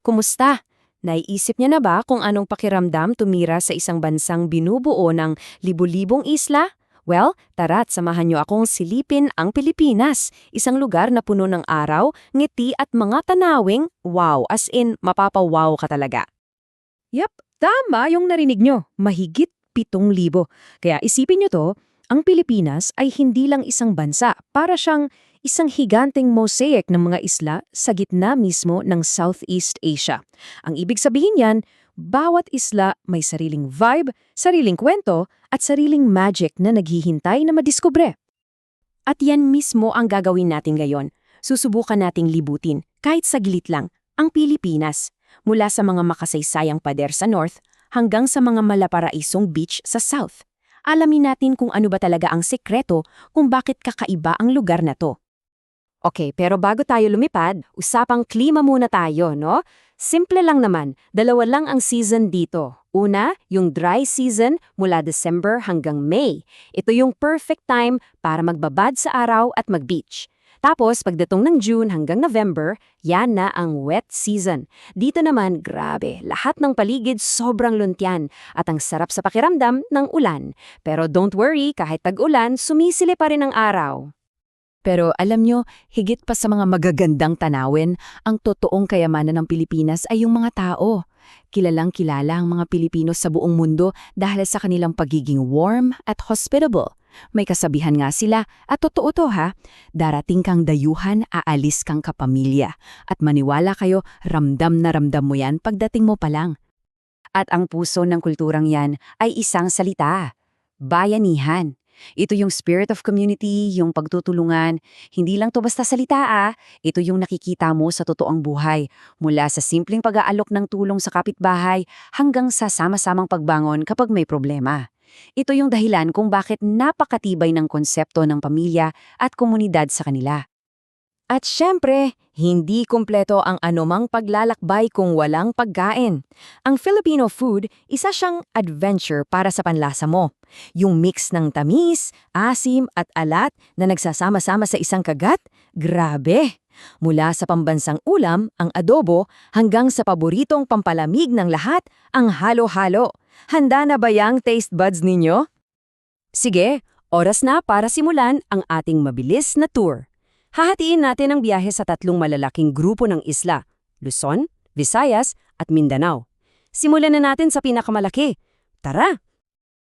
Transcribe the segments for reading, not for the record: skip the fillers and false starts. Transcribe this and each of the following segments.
Kumusta? Naiisip niya na ba kung anong pakiramdam tumira sa isang bansang binubuo ng libu-libong isla? Well, tara't samahan niyo akong silipin ang Pilipinas, isang lugar na puno ng araw, ngiti at mga tanawing, wow, as in mapapawaw ka talaga. Yep, tama yung narinig nyo, mahigit 7,000. Kaya isipin nyo to, ang Pilipinas ay hindi lang isang bansa, para siyang isang higanteng mosaic ng mga isla sa gitna mismo ng Southeast Asia. Ang ibig sabihin yan, bawat isla may sariling vibe, sariling kwento, at sariling magic na naghihintay na madiskubre. At yan mismo ang gagawin natin ngayon. Susubukan nating libutin, kahit saglit lang, ang Pilipinas. Mula sa mga makasaysayang pader sa north hanggang sa mga malaparaisong beach sa south. Alamin natin kung ano ba talaga ang sekreto kung bakit kakaiba ang lugar na to. Okay, pero bago tayo lumipad, usapang klima muna tayo, no? Simple lang naman, dalawa lang ang season dito. Una, yung dry season mula December hanggang May. Ito yung perfect time para magbabad sa araw at mag-beach. Tapos, pagdatong ng June hanggang November, yan na ang wet season. Dito naman, grabe, lahat ng paligid sobrang luntyan at ang sarap sa pakiramdam ng ulan. Pero don't worry, kahit tag-ulan, sumisili pa rin ang araw. Pero alam nyo, higit pa sa mga magagandang tanawin, ang totoong kayamanan ng Pilipinas ay yung mga tao. Kilalang kilala ang mga Pilipino sa buong mundo dahil sa kanilang pagiging warm at hospitable. May kasabihan nga sila, at totoo to ha, darating kang dayuhan, aalis kang kapamilya. At maniwala kayo, ramdam na ramdam mo yan pagdating mo pa lang. At ang puso ng kulturang yan ay isang salita, bayanihan. Ito yung spirit of community, yung pagtutulungan. Hindi lang to basta salita ito yung nakikita mo sa totoong buhay. Mula sa simpleng pag-aalok ng tulong sa kapitbahay hanggang sa sama-samang pagbangon kapag may problema. Ito yung dahilan kung bakit napakatibay ng konsepto ng pamilya at komunidad sa kanila. At syempre, hindi kumpleto ang anumang paglalakbay kung walang pagkain. Ang Filipino food, isa siyang adventure para sa panlasa mo. Yung mix ng tamis, asim at alat na nagsasama-sama sa isang kagat, grabe! Mula sa pambansang ulam, ang adobo, hanggang sa paboritong pampalamig ng lahat, ang halo-halo. Handa na ba yang taste buds ninyo? Sige, oras na para simulan ang ating mabilis na tour. Hahatiin natin ang biyahe sa 3 malalaking grupo ng isla, Luzon, Visayas at Mindanao. Simulan na natin sa pinakamalaki. Tara!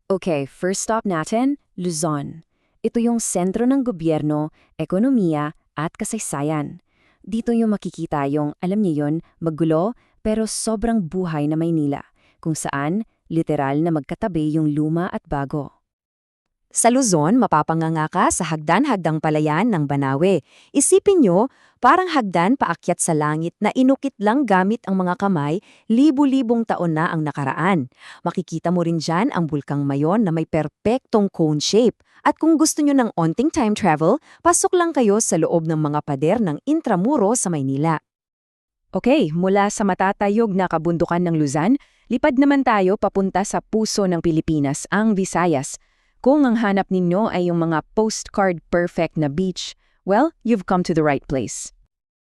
Okay, first stop natin, Luzon. Ito yung sentro ng gobyerno, ekonomiya at kasaysayan. Dito yung makikita yung, alam niyo yun, magulo pero sobrang buhay na Maynila, kung saan literal na magkatabi yung luma at bago. Sa Luzon, mapapanganga ka sa hagdan-hagdang palayan ng Banawe. Isipin nyo, parang hagdan paakyat sa langit na inukit lang gamit ang mga kamay, libu-libong taon na ang nakaraan. Makikita mo rin dyan ang Bulkang Mayon na may perpektong cone shape. At kung gusto nyo ng onting time travel, pasok lang kayo sa loob ng mga pader ng Intramuro sa Maynila. Okay, mula sa matatayog na kabundukan ng Luzon, lipad naman tayo papunta sa puso ng Pilipinas, ang Visayas. Kung ang hanap ninyo ay yung mga postcard perfect na beach, well, you've come to the right place.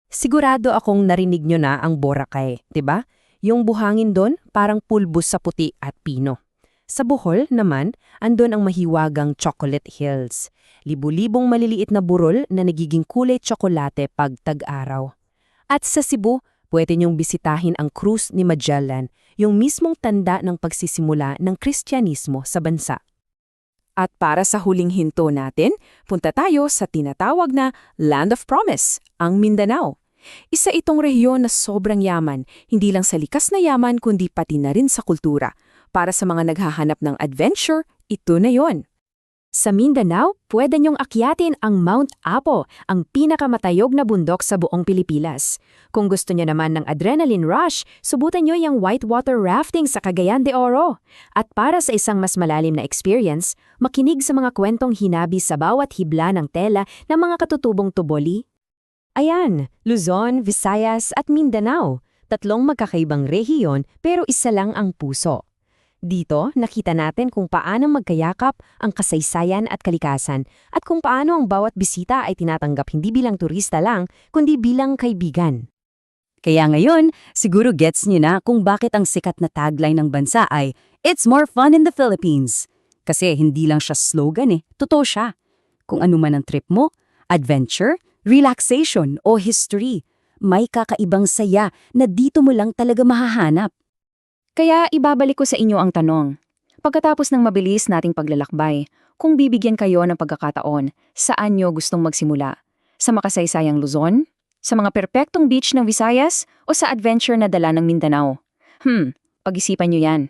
Sigurado akong narinig nyo na ang Boracay, 'di ba? Yung buhangin doon parang pulbos sa puti at pino. Sa Bohol naman, andon ang mahiwagang Chocolate Hills. Libu-libong maliliit na burol na nagiging kulay tsokolate pag tag-araw. At sa Cebu, pwede nyong bisitahin ang Cruz ni Magellan, yung mismong tanda ng pagsisimula ng Kristyanismo sa bansa. At para sa huling hinto natin, punta tayo sa tinatawag na Land of Promise, ang Mindanao. Isa itong rehiyon na sobrang yaman, hindi lang sa likas na yaman kundi pati na rin sa kultura. Para sa mga naghahanap ng adventure, ito na yon. Sa Mindanao, pwede niyong akyatin ang Mount Apo, ang pinakamatayog na bundok sa buong Pilipinas. Kung gusto niyo naman ng adrenaline rush, subutan niyo yung whitewater rafting sa Cagayan de Oro. At para sa isang mas malalim na experience, makinig sa mga kwentong hinabi sa bawat hibla ng tela ng mga katutubong tuboli. Ayan, Luzon, Visayas at Mindanao. 3 magkakaibang rehiyon pero isa lang ang puso. Dito, nakita natin kung paano magkayakap ang kasaysayan at kalikasan at kung paano ang bawat bisita ay tinatanggap hindi bilang turista lang, kundi bilang kaibigan. Kaya ngayon, siguro gets niyo na kung bakit ang sikat na tagline ng bansa ay "It's more fun in the Philippines." Kasi hindi lang siya slogan totoo siya. Kung ano man ang trip mo, adventure, relaxation o history, may kakaibang saya na dito mo lang talaga mahahanap. Kaya ibabalik ko sa inyo ang tanong. Pagkatapos ng mabilis nating paglalakbay, kung bibigyan kayo ng pagkakataon, saan nyo gustong magsimula? Sa makasaysayang Luzon? Sa mga perpektong beach ng Visayas? O sa adventure na dala ng Mindanao? Pag-isipan nyo yan.